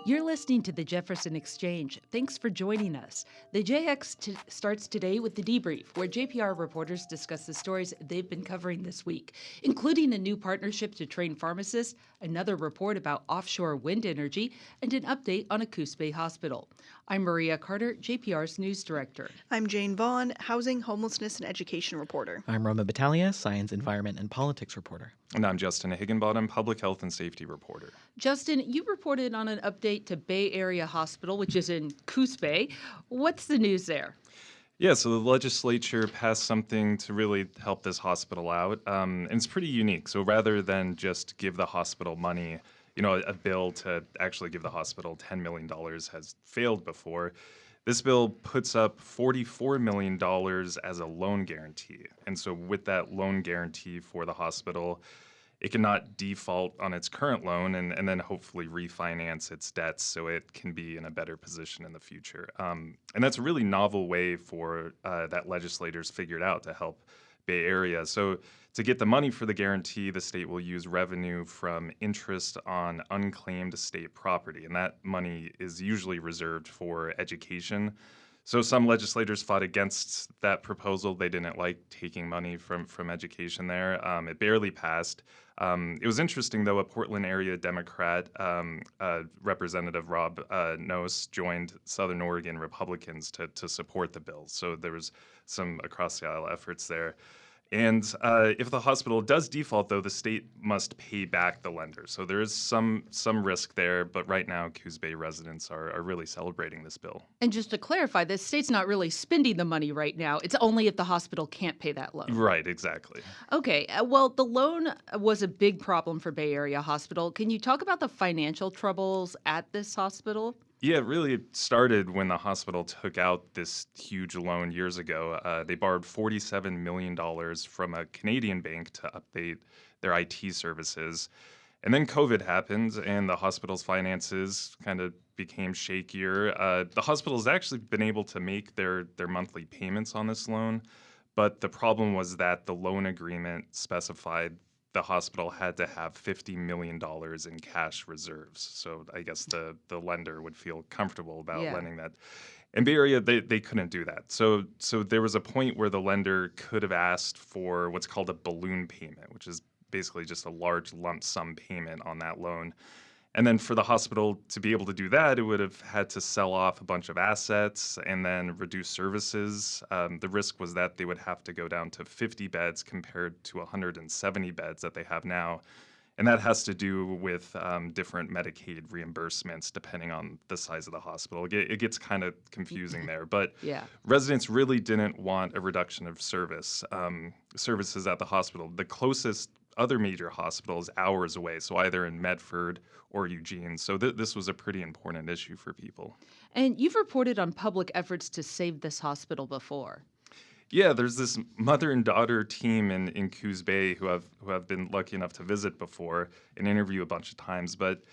You're listening to the Jefferson Exchange. Thanks for joining us. The JX starts today with the debrief, where JPR reporters discuss the stories they've been covering this week, including a new partnership to train pharmacists, another report about offshore wind energy, and an update on a Coos Bay hospital. I'm Maria Carter, JPR's news director. I'm Jane Vaughn, housing, homelessness, and education reporter. I'm Roma Battaglia, science, environment, and politics reporter. And I'm Justin Higginbottom, public health and safety reporter. Justin, you reported on an update to Bay Area Hospital, which is in Coos Bay. What's the news there? Yeah, so the legislature passed something to really help this hospital out, and it's pretty unique. So rather than just give the hospital money, a bill to actually give the hospital $10 million has failed before. This bill puts up $44 million as a loan guarantee. And so with that loan guarantee for the hospital, it cannot default on its current loan and then hopefully refinance its debts so it can be in a better position in the future. And that's a really novel way for that legislators figured out to help Bay Area. So to get the money for the guarantee, the state will use revenue from interest on unclaimed state property, and that money is usually reserved for education. So some legislators fought against that proposal. They didn't like taking money from education there. It barely passed. It was interesting, though, a Portland area Democrat, Representative Rob Noce, joined Southern Oregon Republicans to support the bill. So there was some across-the-aisle efforts there. And if the hospital does default, though, the state must pay back the lender. So there is some risk there, but right now, Coos Bay residents are really celebrating this bill. And just to clarify, the state's not really spending the money right now. It's only if the hospital can't pay that loan. Right, exactly. Okay, well, the loan was a big problem for Bay Area Hospital. Can you talk about the financial troubles at this hospital? Yeah, it really started when the hospital took out this huge loan years ago. They borrowed $47 million from a Canadian bank to update their IT services. And then COVID happened, and the hospital's finances kind of became shakier. The hospital's actually been able to make their monthly payments on this loan, but the problem was that the loan agreement specified the hospital had to have $50 million in cash reserves. So I guess the lender would feel comfortable about lending that. In Bay Area, they couldn't do that. So there was a point where the lender could have asked for what's called a balloon payment, which is basically just a large lump sum payment on that loan. And then for the hospital to be able to do that, it would have had to sell off a bunch of assets and then reduce services. The risk was that they would have to go down to 50 beds compared to 170 beds that they have now. And that has to do with different Medicaid reimbursements depending on the size of the hospital. It gets kind of confusing there. But residents really didn't want a reduction of services at the hospital. The closest other major hospitals hours away, so either in Medford or Eugene. So this was a pretty important issue for people. And you've reported on public efforts to save this hospital before. Yeah, there's this mother and daughter team in Coos Bay who have been lucky enough to visit before and interview a bunch of times, but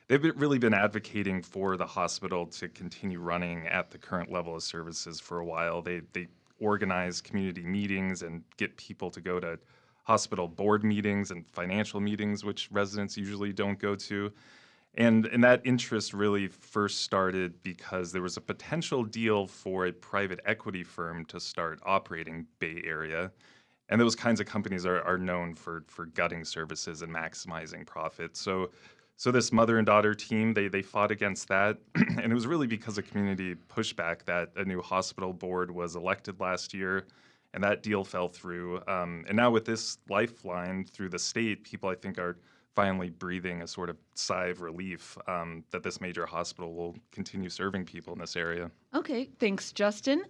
they've really been advocating for the hospital to continue running at the current level of services for a while. They organize community meetings and get people to go to hospital board meetings and financial meetings, which residents usually don't go to. And that interest really first started because there was a potential deal for a private equity firm to start operating Bay Area. And those kinds of companies are known for gutting services and maximizing profit. So this mother and daughter team, they fought against that. And it was really because of community pushback that a new hospital board was elected last year. And that deal fell through. And now with this lifeline through the state, people, I think, are finally breathing a sort of sigh of relief that this major hospital will continue serving people in this area. Okay, thanks, Justin.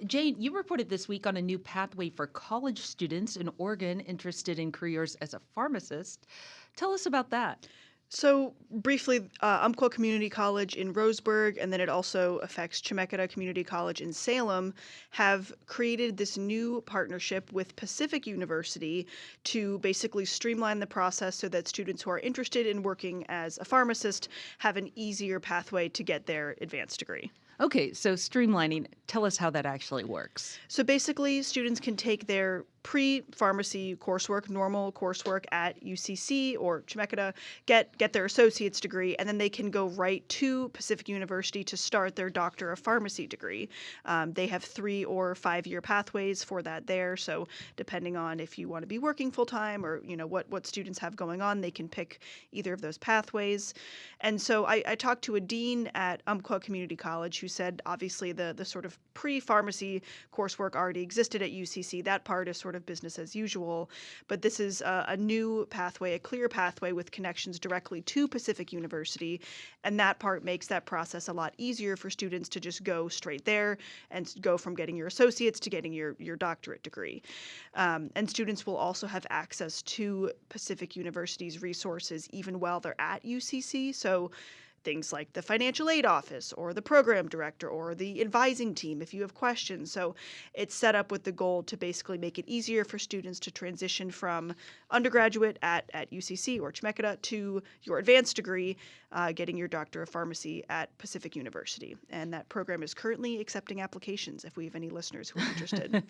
Jane, you reported this week on a new pathway for college students in Oregon interested in careers as a pharmacist. Tell us about that. So briefly, Umpqua Community College in Roseburg, and then it also affects Chemeketa Community College in Salem, have created this new partnership with Pacific University to basically streamline the process so that students who are interested in working as a pharmacist have an easier pathway to get their advanced degree. Okay, so streamlining, tell us how that actually works. So basically, students can take their pre-pharmacy coursework, normal coursework at UCC or Chemeketa, get their associate's degree, and then they can go right to Pacific University to start their Doctor of Pharmacy degree. They have 3 or 5 year pathways for that there. So depending on if you want to be working full time or what students have going on, they can pick either of those pathways. And so I talked to a dean at Umpqua Community College who said obviously the sort of pre-pharmacy coursework already existed at UCC. That part is sort of business as usual, but this is a new pathway, a clear pathway with connections directly to Pacific University, and that part makes that process a lot easier for students to just go straight there and go from getting your associates to getting your doctorate degree. And students will also have access to Pacific University's resources even while they're at UCC. So things like the financial aid office or the program director or the advising team if you have questions. So it's set up with the goal to basically make it easier for students to transition from undergraduate at UCC or Chemeketa to your advanced degree, getting your Doctor of Pharmacy at Pacific University. And that program is currently accepting applications if we have any listeners who are interested.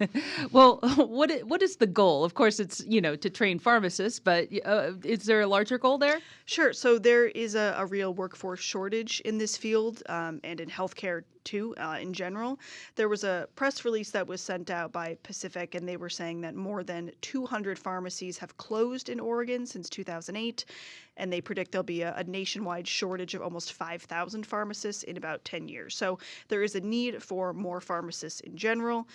Well, what is the goal? Of course, it's, to train pharmacists, but is there a larger goal there? Sure. So there is a real workforce shortage in this field and in healthcare too, in general. There was a press release that was sent out by Pacific, and they were saying that more than 200 pharmacies have closed in Oregon since 2008, and they predict there'll be a nationwide shortage of almost 5,000 pharmacists in about 10 years. So there is a need for more pharmacists in general.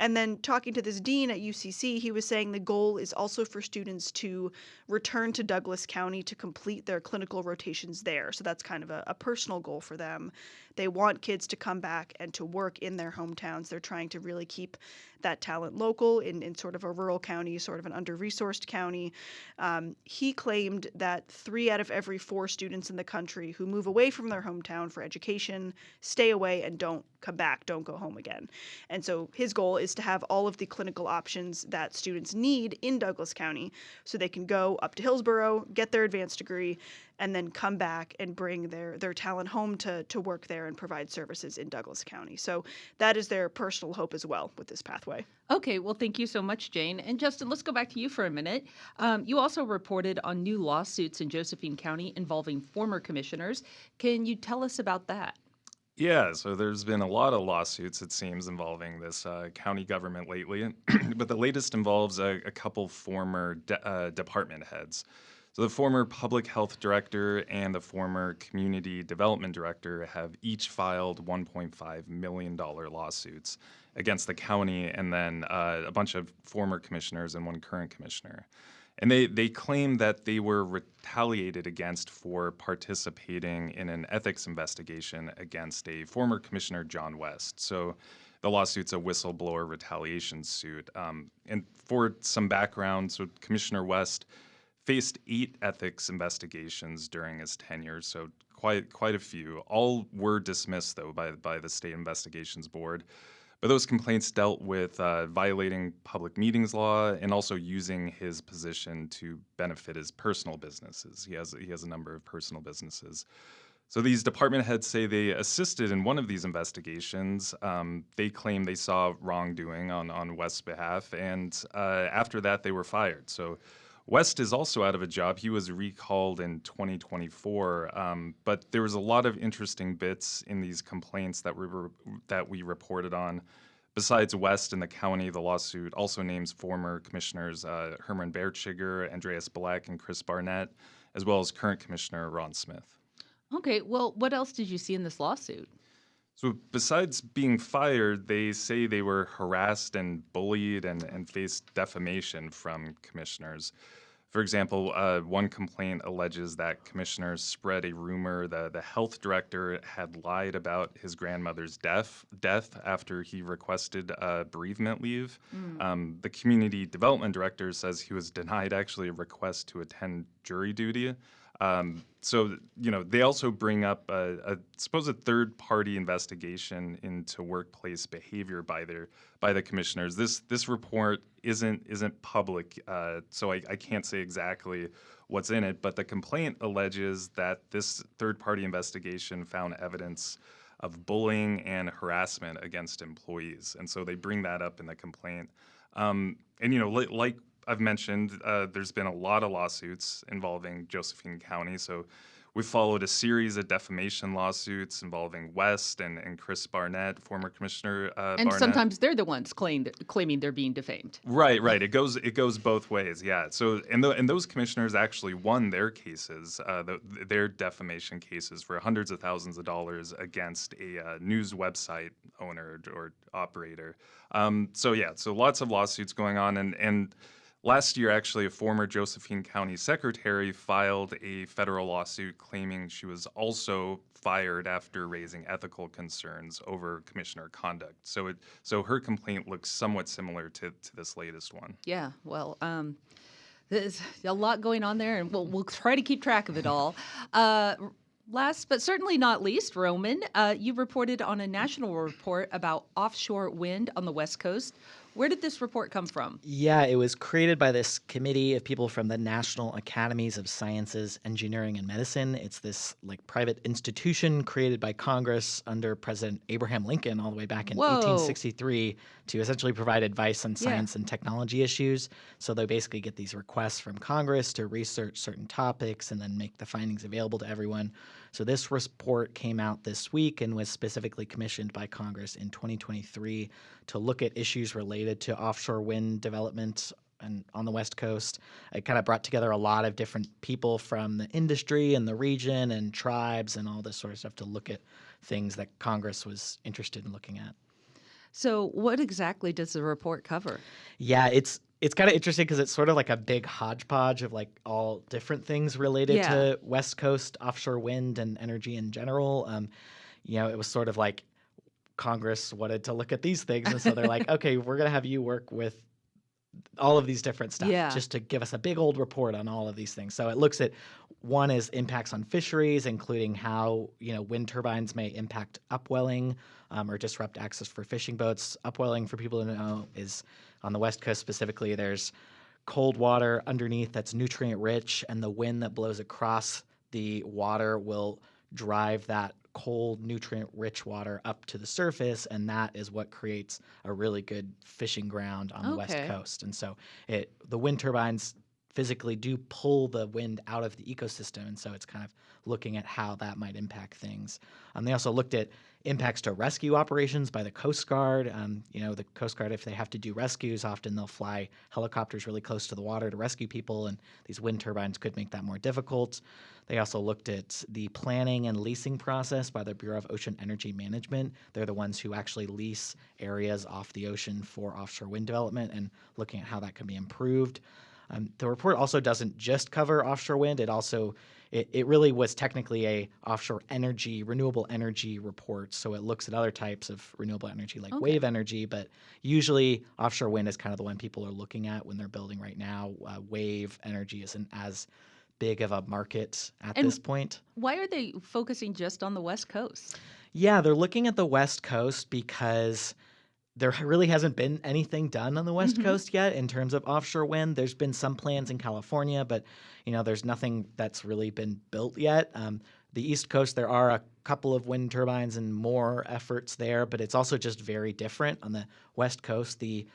And then talking to this dean at UCC, he was saying the goal is also for students to return to Douglas County to complete their clinical rotations there. So that's kind of a personal goal for them. They want kids to come back and to work in their hometowns. They're trying to really keep that talent local in sort of a rural county, sort of an under-resourced county. He claimed that 3 out of every 4 students in the country who move away from their hometown for education stay away and don't come back, don't go home again. And so his goal is to have all of the clinical options that students need in Douglas County so they can go up to Hillsborough, get their advanced degree, and then come back and bring their talent home to work there and provide services in Douglas County. So that is their personal hope as well with this pathway. Okay, well, thank you so much, Jane. And Justin, let's go back to you for a minute. You also reported on new lawsuits in Josephine County involving former commissioners. Can you tell us about that? Yeah, so there's been a lot of lawsuits, it seems, involving this county government lately. But the latest involves a couple former department heads. So the former public health director and the former community development director have each filed $1.5 million lawsuits against the county and then a bunch of former commissioners and one current commissioner. And they claim that they were retaliated against for participating in an ethics investigation against a former commissioner, John West. So the lawsuit's a whistleblower retaliation suit. And for some background, so Commissioner West faced 8 ethics investigations during his tenure, so quite a few. All were dismissed, though, by the State Investigations Board. But those complaints dealt with violating public meetings law and also using his position to benefit his personal businesses. He has a number of personal businesses. So these department heads say they assisted in one of these investigations. They claim they saw wrongdoing on West's behalf, and after that, they were fired. So West is also out of a job. He was recalled in 2024, but there was a lot of interesting bits in these complaints that we reported on. Besides West and the county, the lawsuit also names former commissioners Herman Bertschiger, Andreas Black, and Chris Barnett, as well as current commissioner Ron Smith. Okay, well, what else did you see in this lawsuit? So besides being fired, they say they were harassed and bullied and faced defamation from commissioners. For example, one complaint alleges that commissioners spread a rumor that the health director had lied about his grandmother's death after he requested bereavement leave. The community development director says he was denied actually a request to attend jury duty. So, they also bring up a supposed third-party investigation into workplace behavior by the commissioners. This report isn't public, so I can't say exactly what's in it. But the complaint alleges that this third-party investigation found evidence of bullying and harassment against employees, and so they bring that up in the complaint. And like I've mentioned, there's been a lot of lawsuits involving Josephine County. So we followed a series of defamation lawsuits involving West and Chris Barnett, former Commissioner And Barnett. sometimes they're the ones claiming they're being defamed. Right. It goes both ways. Yeah. So and those commissioners actually won their cases, their defamation cases for hundreds of thousands of dollars against a news website owner or operator. So lots of lawsuits going on, and last year, actually, a former Josephine County secretary filed a federal lawsuit claiming she was also fired after raising ethical concerns over commissioner conduct. So her complaint looks somewhat similar to this latest one. Yeah, well, there's a lot going on there, and we'll try to keep track of it all. Last but certainly not least, Roman, you reported on a national report about offshore wind on the West Coast. Where did this report come from? Yeah, it was created by this committee of people from the National Academies of Sciences, Engineering, and Medicine. It's this private institution created by Congress under President Abraham Lincoln all the way back in Whoa. 1863 to essentially provide advice on science and technology issues. So they basically get these requests from Congress to research certain topics and then make the findings available to everyone. So this report came out this week and was specifically commissioned by Congress in 2023 to look at issues related to offshore wind development and on the West Coast. It kind of brought together a lot of different people from the industry and the region and tribes and all this sort of stuff to look at things that Congress was interested in looking at. So what exactly does the report cover? Yeah, it's kind of interesting because it's sort of like a big hodgepodge of all different things related to West Coast offshore wind and energy in general. It was sort of like Congress wanted to look at these things, and so they're like, okay, we're going to have you work with all of these different stuff just to give us a big old report on all of these things. So it looks at one is impacts on fisheries, including how wind turbines may impact upwelling or disrupt access for fishing boats. Upwelling, for people to know, is on the West Coast specifically. There's cold water underneath that's nutrient rich, and the wind that blows across the water will drive that cold, nutrient-rich water up to the surface, and that is what creates a really good fishing ground on the West Coast. And so the wind turbines physically do pull the wind out of the ecosystem, and so it's kind of looking at how that might impact things. They also looked at impacts to rescue operations by the Coast Guard. The Coast Guard, if they have to do rescues, often they'll fly helicopters really close to the water to rescue people, and these wind turbines could make that more difficult. They also looked at the planning and leasing process by the Bureau of Ocean Energy Management. They're the ones who actually lease areas off the ocean for offshore wind development and looking at how that can be improved. The report also doesn't just cover offshore wind. It really was technically a offshore energy, renewable energy report. So it looks at other types of renewable energy like wave energy, but usually offshore wind is kind of the one people are looking at when they're building right now. Wave energy isn't as big of a market at this point. Why are they focusing just on the West Coast? Yeah, they're looking at the West Coast because there really hasn't been anything done on the West Coast yet in terms of offshore wind. There's been some plans in California, but there's nothing that's really been built yet. The East Coast, there are a couple of wind turbines and more efforts there, but it's also just very different. On the West Coast, the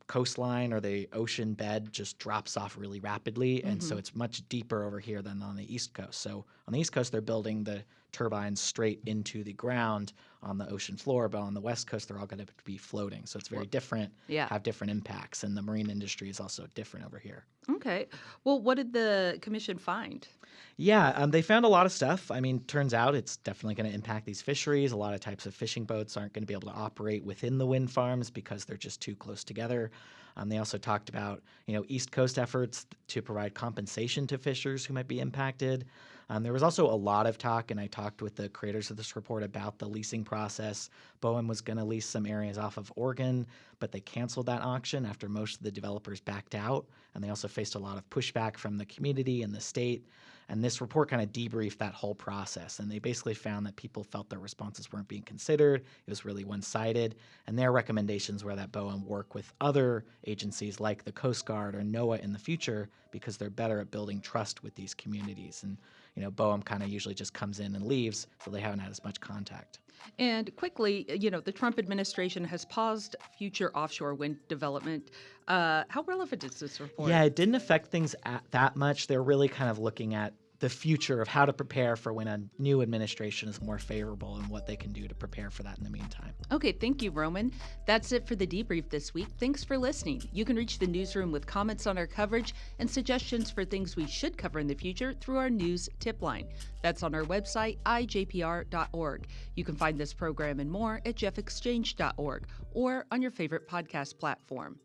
coastline or the ocean bed just drops off really rapidly, and so it's much deeper over here than on the East Coast. So on the East Coast, they're building the turbines straight into the ground on the ocean floor, but on the West Coast, they're all going to be floating. So it's very different, have different impacts, and the marine industry is also different over here. Okay. Well, what did the commission find? Yeah, they found a lot of stuff. Turns out it's definitely going to impact these fisheries. A lot of types of fishing boats aren't going to be able to operate within the wind farms because they're just too close together. They also talked about, East Coast efforts to provide compensation to fishers who might be impacted. There was also a lot of talk, and I talked with the creators of this report about the leasing process. Boeing was going to lease some areas off of Oregon, but they canceled that auction after most of the developers backed out, and they also faced a lot of pushback from the community and the state. And this report kind of debriefed that whole process, and they basically found that people felt their responses weren't being considered. It was really one-sided, and their recommendations were that Boeing work with other agencies like the Coast Guard or NOAA in the future because they're better at building trust with these communities. And Boeing kind of usually just comes in and leaves, so they haven't had as much contact. And quickly, the Trump administration has paused future offshore wind development. How relevant is this report? Yeah, it didn't affect things that much. They're really kind of looking at the future of how to prepare for when a new administration is more favorable and what they can do to prepare for that in the meantime. Okay, thank you, Roman. That's it for the debrief this week. Thanks for listening. You can reach the newsroom with comments on our coverage and suggestions for things we should cover in the future through our news tip line. That's on our website, ijpr.org. You can find this program and more at jeffexchange.org or on your favorite podcast platform.